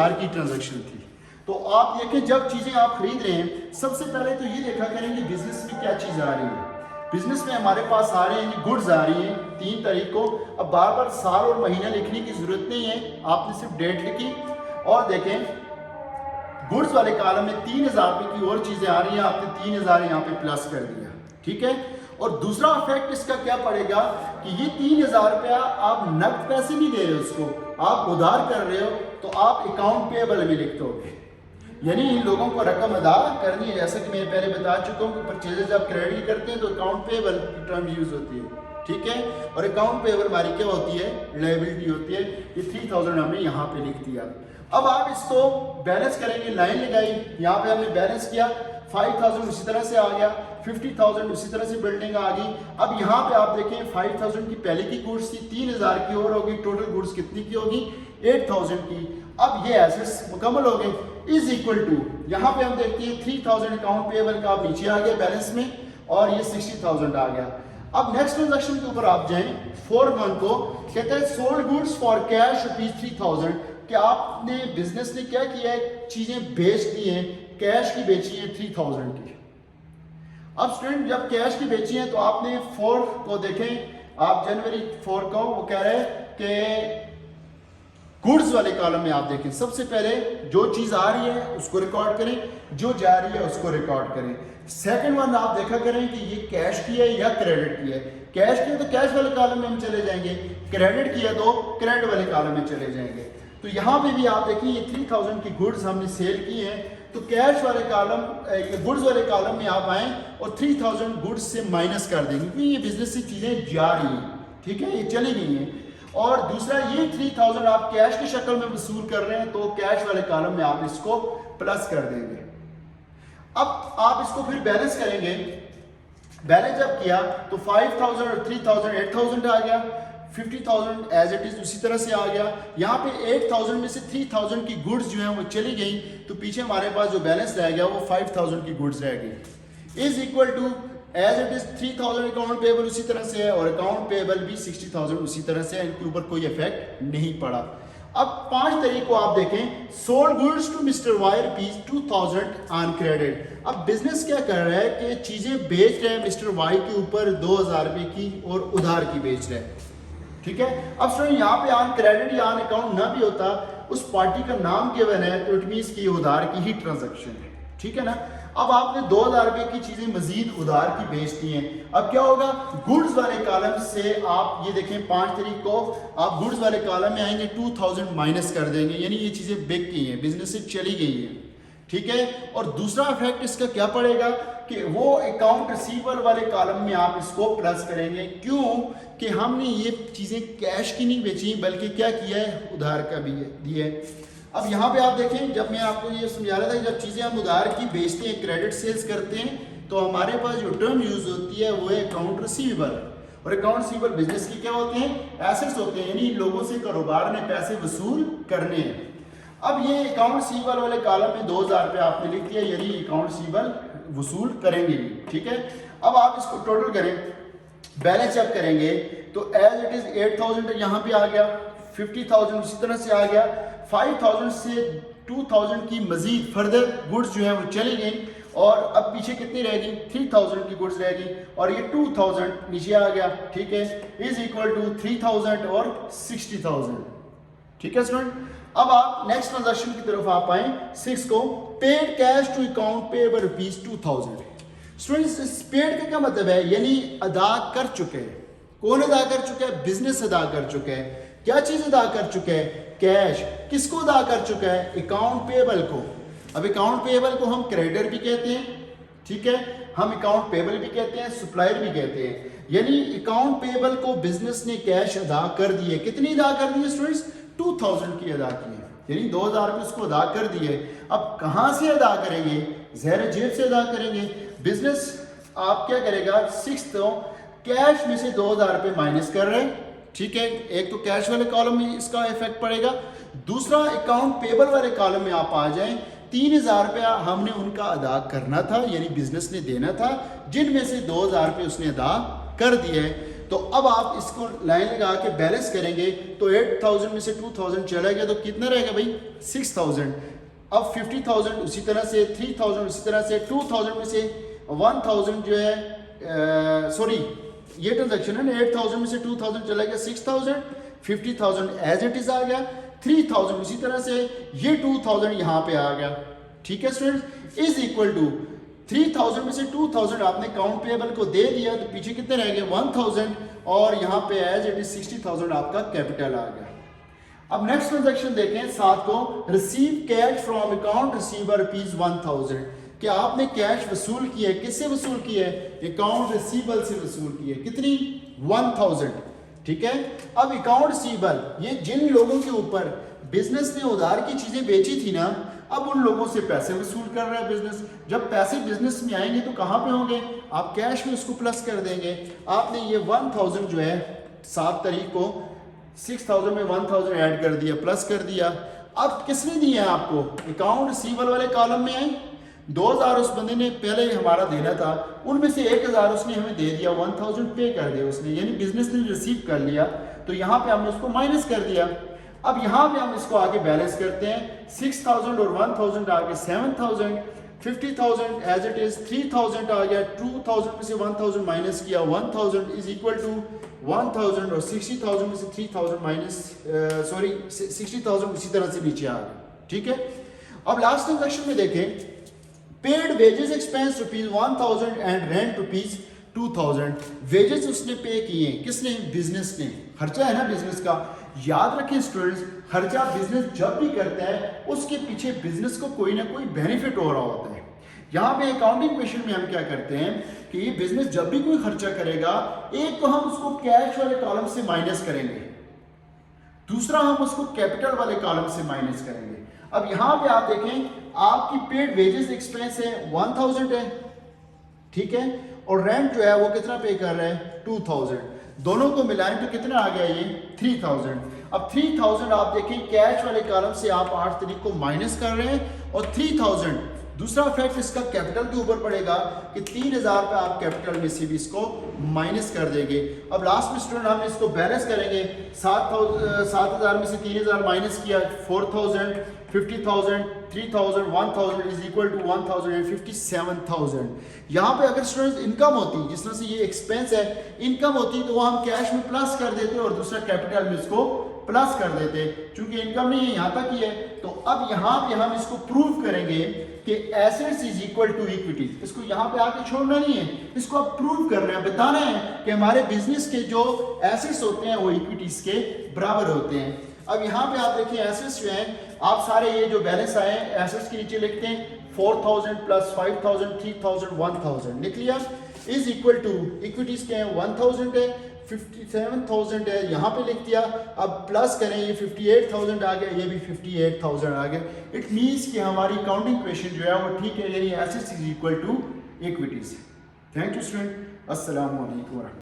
1000 की ट्रांजैक्शन थी। तो आप देखें जब चीज़ें आप खरीद रहे हैं, सबसे पहले तो ये देखा करें कि बिजनेस में क्या चीज़ आ रही है। बिजनेस में हमारे पास आ रहे हैं गुड्स आ रही हैं 3 तारीख को। अब बार बार साल और महीना लिखने की ज़रूरत नहीं है, आपने सिर्फ डेट लिखी और देखें गुड्स वाले कॉलम में 3000 रुपये की और चीज़ें आ रही हैं, आपने 3000 यहाँ पे प्लस कर दिया, ठीक है। और दूसरा इफेक्ट इसका क्या पड़ेगा कि ये 3000 रुपया आप नकद पैसे नहीं दे रहे उसको, आप उधार कर रहे हो, तो आप अकाउंट पेएबल में लिख दोगे, यानी इन लोगों को रकम अदा करनी है। जैसा कि मैं पहले बता चुका हूँ कि परचेजेज आप क्रेडिट करते हैं तो अकाउंट पेएबल की टर्म यूज होती है, ठीक है। और अकाउंट पेएबल हमारी क्या होती है, लायबिलिटी होती है। ये 3000 हमने यहाँ पे लिख दिया। अब आप इसको बैलेंस करेंगे, लाइन लगाई, यहाँ पे हमने बैलेंस किया, 5000 उसी तरह से आ गया, 50,000 उसी तरह से बिल्डिंग आ गई। अब यहाँ पे आप देखें 5000 की पहले की गुड्स थी, 3000 की और होगी, टोटल गुड्स कितनी की होगी, 8000 की। अब ये एसेट्स मुकम्मल हो गए इज इक्वल टू, यहाँ पे हम देखते हैं 3000 अकाउंट पेएबल का अब नीचे आ गया बैलेंस में और ये 60,000 आ गया। अब नेक्स्ट ट्रांजेक्शन के ऊपर आप जाएं, 4 को कहते हैं सोल्ड गुड्स फॉर कैश ₹3000 कि आपने बिजनेस ने क्या किया है, चीजें बेच दी हैं, कैश की बेची है 3000 की। अब स्टूडेंट जब कैश की बेची है तो आपने 4 को देखें, आप जनवरी 4 को वो कह रहे हैं कि गुड्स वाले कॉलम में आप देखें, सबसे पहले जो चीज आ रही है उसको रिकॉर्ड करें, जो जा रही है उसको रिकॉर्ड करें। सेकंड वन आप देखा करें कि ये कैश की है या क्रेडिट की है। कैश की है तो कैश वाले कॉलम में हम चले जाएंगे, क्रेडिट की है तो क्रेडिट वाले कॉलम में चले जाएंगे। तो यहाँ पे भी आप देखिए ये 3000 की गुड्स हमने सेल की हैं, तो कैश वाले कॉलम, गुड्स वाले कॉलम में आप आए और 3000 गुड्स से माइनस कर देंगे क्योंकि ये बिजनेस से चीजें जा रही हैं, ठीक है, ये चली गई हैं। और दूसरा ये 3000 आप कैश की शक्ल में वसूल कर रहे हैं तो कैश वाले कॉलम में आप इसको प्लस कर देंगे। अब आप इसको फिर बैलेंस करेंगे, बैलेंस जब किया तो 5000 और 3000 8000 आ गया, 50,000 एज इट इज उसी तरह से आ गया। यहाँ पे 8000 में से 3000 की गुड्स जो हैं वो चली गई, तो पीछे हमारे पास जो बैलेंस रह गया वो 5000 की गुड्स रह गई। Is equal to as it is 3000 account payable उसी तरह से है और अकाउंट पेएबल भी 60,000 उसी तरह से है, इनके ऊपर कोई इफेक्ट नहीं पड़ा। अब 5 तारीख को आप देखें, sold goods to mister Y ₹2000 on credit. अब बिजनेस क्या कर रहा है कि चीजें बेच रहे हैं मिस्टर वाई के ऊपर 2000 रुपए की और उधार की बेच रहे हैं, ठीक है। अब स्टूडेंट यहाँ पे ऑन क्रेडिट या ऑन अकाउंट ना भी होता, उस पार्टी का नाम गिवन है तो इट मींस की उधार की ही ट्रांजैक्शन है, ठीक है ना। अब आपने 2000 रुपए की चीजें मजीद उधार की बेच दी हैं, अब क्या होगा, गुड्स वाले कॉलम से आप ये देखें 5 तारीख को आप गुड्स वाले कॉलम में आएंगे, 2000 माइनस कर देंगे, यानी ये चीजें बिक गई हैं, बिजनेस से चली गई हैं, ठीक है। और दूसरा इफेक्ट इसका क्या पड़ेगा कि वो अकाउंट रिसीवेबल वाले कॉलम में आप इसको प्लस करेंगे, क्यों कि हमने ये चीजें कैश की नहीं बेची बल्कि क्या किया है, उधार का भी दिया है। अब यहाँ पे आप देखें, जब मैं आपको ये समझा रहा था कि जब चीजें हम उधार की बेचते हैं, क्रेडिट सेल्स करते हैं, तो हमारे पास जो टर्म यूज होती है वो है अकाउंट रिसीवेबल। और अकाउंट रिसीवेबल बिजनेस की क्या होते हैं, एसेट्स होते हैं, यानी लोगों से कारोबार ने पैसे वसूल करने हैं। अब ये अकाउंट रिसीवेबल वाले कॉलम में 2000 रुपये आपने लिख दिया, यानी अकाउंट रिसीवेबल वसूल करेंगे, ठीक है। अब आप इसको टोटल करें, बैलेंस चेक करेंगे तो एज इट इज 8000 यहाँ पे आ गया, 50,000 उसी तरह से आ गया, 5000 से 2000 की मजीद फर्दर गुड्स जो है वो चली गई और अब पीछे कितनी रह गई, 3000 की गुड्स रह गई और ये 2000 नीचे आ गया, ठीक है, इज इक्वल टू 3000 और 60,000, ठीक है स्टूडेंट। अब आप नेक्स्ट ट्रांजैक्शन की तरफ आप आए 6 को, paid cash to account payable ₹2000। Students paid का क्या मतलब है, यानी अदा कर चुके हैं। कौन अदा कर चुका है, बिजनेस अदा कर चुका है। क्या चीज अदा कर चुका है, कैश। किसको अदा कर चुका है, अकाउंट पेएबल को। अब अकाउंट पेएबल को हम क्रेडिटर भी कहते हैं, ठीक है, हम अकाउंट पेएबल भी कहते हैं, सप्लायर भी कहते हैं। यानी अकाउंट पेएबल को बिजनेस ने कैश अदा कर दिए, कितनी अदा कर दी है स्टूडेंट्स, 2000 की अदा की है, यानी 2000 रुपये उसको अदा कर दिए। अब कहाँ से अदा करेंगे, ज़हर जेब से अदा करेंगे। बिजनेस आप क्या करेगा, 6 तो कैश में से 2000 रुपये माइनस कर रहे हैं, ठीक है, एक तो कैश वाले कॉलम में इसका इफेक्ट पड़ेगा, दूसरा अकाउंट पेएबल वाले कॉलम में आप आ जाएं, 3000 रुपया हमने उनका अदा करना था, यानी बिजनेस ने देना था, जिनमें से 2000 रुपये उसने अदा कर दिए। तो अब आप इसको लाइन लगा के बैलेंस करेंगे तो 8000 में से 2000 चला गया तो कितना रहेगा भाई 6000। अब 50,000 उसी तरह से, 3000 उसी तरह से, 2000 में से 1000 जो है सॉरी ये ट्रांजेक्शन है ना, 8000 में से 2000 चला गया 6000, 50,000 एज इट इज आ गया, 3000 उसी तरह से, ये 2000 यहाँ पे आ गया। ठीक है स्टूडेंट्स, इज इक्वल टू 3000 में से 2000 आपने काउंट पेएबल को दे दिया तो पीछे कितने रह गए 1000 और यहाँ पे एज इट इज 60,000 आपका कैपिटल आ गया। अब नेक्स्ट ट्रांजेक्शन देखें 7 को, receive cash from account receiver ₹1000। क्या आपने कैश वसूल किया है, किससे वसूल किया है, अकाउंट रिसीवेबल से वसूल किया है, कितनी 1000। ठीक है, अब अकाउंट रिसीवेबल ये जिन लोगों के ऊपर बिजनेस ने उधार की चीजें बेची थी ना, अब उन लोगों से पैसे वसूल कर रहा है बिजनेस। जब पैसे बिजनेस में आएंगे तो कहां पे होंगे, आप कैश में उसको प्लस कर देंगे। आपने ये 1000 जो है 7 तारीख को 6000 में 1000 ऐड कर दिया, प्लस कर दिया। अब किसने दिया है आपको, अकाउंट रिसीवेबल वाले कॉलम में आए, 2000 उस बंदे ने पहले हमारा देना था, उनमें से 1000 उसने हमें दे दिया, 1000 पे कर दिया उसने, यानी बिजनेस ने रिसीव कर लिया, तो यहाँ पे हमने उसको माइनस कर दिया। अब यहाँ पे हम इसको आगे बैलेंस करते हैं, 6000 और 1000 आ गए 7000, 50,000 एज इट इज, 3000 आ गया, 2000 में से 1000 माइनस किया, 1000 इज इक्वल टू 1000 और 60,000 में से 3000 माइनस 60,000 उसी तरह से नीचे आ गया। ठीक है, अब लास्ट ट्रांजेक्शन में देखें, paid wages expense ₹1000 and rent ₹2000। Wages उसने पे किए, किसने, बिजनेस ने, खर्चा है ना बिजनेस का। याद रखें स्टूडेंट्स, खर्चा बिजनेस जब भी करता है उसके पीछे बिजनेस को कोई ना कोई बेनिफिट हो रहा होता है। यहाँ पे अकाउंटिंग क्वेश्चन में हम क्या करते हैं कि ये बिजनेस जब भी कोई खर्चा करेगा, एक तो हम उसको कैश वाले कॉलम से माइनस करेंगे, दूसरा हम उसको कैपिटल वाले कॉलम से माइनस करेंगे। अब यहाँ पे आप देखें, आपकी पेड वेजेस एक्सपेंस है 1000 है, ठीक है, और रेंट जो है वो कितना पे कर रहा है 2000, दोनों को मिलाएं तो कितना आ गया ये 3000। अब 3000 आप देखें कैश वाले कॉलम से आप 8 तारीख को माइनस कर रहे हैं, और 3000 दूसरा इफेक्ट इसका कैपिटल के ऊपर पड़ेगा कि 3000 पे आप कैपिटल में से भी इसको माइनस कर देंगे। अब लास्ट में स्टूडेंट हम इसको बैलेंस करेंगे, 7000 में से 3000 माइनस किया 4000, 50,000, 3000, 1000 इज इक्वल टू 1,057,000। यहाँ पे अगर स्टूडेंट्स इनकम होती, जिस तरह से ये एक्सपेंस है, इनकम होती तो वो हम कैश में प्लस कर देते और दूसरा कैपिटल में इसको प्लस कर देते। चूंकि इनकम नहीं है, यहाँ तक ही है, तो अब यहाँ पे हम इसको प्रूव करेंगे कि assets is equal to equities. इसको यहाँ पे आके छोड़ना नहीं है, इसको आप प्रूव कर रहे हैं, बताना है कि हमारे बिजनेस के जो एसेट्स होते हैं वो इक्विटीज के बराबर होते हैं। अब यहाँ पे आप देखिए एसेट्स जो हैं, आप सारे ये जो बैलेंस आए एसेट्स के नीचे लिखते हैं 4000 प्लस 5000, 3000, 1000 लिख लिया, इज इक्वल टू इक्विटीज के हैं 1000 है, 57,000 है, यहाँ पे लिख दिया। अब प्लस करें, ये 58,000 आ गया, ये भी 58,000 आ गया। इट मीन्स कि हमारी काउंटिंग क्वेश्चन जो है वो ठीक है, यानी assets is equal to equities. Thank you student, अस्सलाम वालेकुम।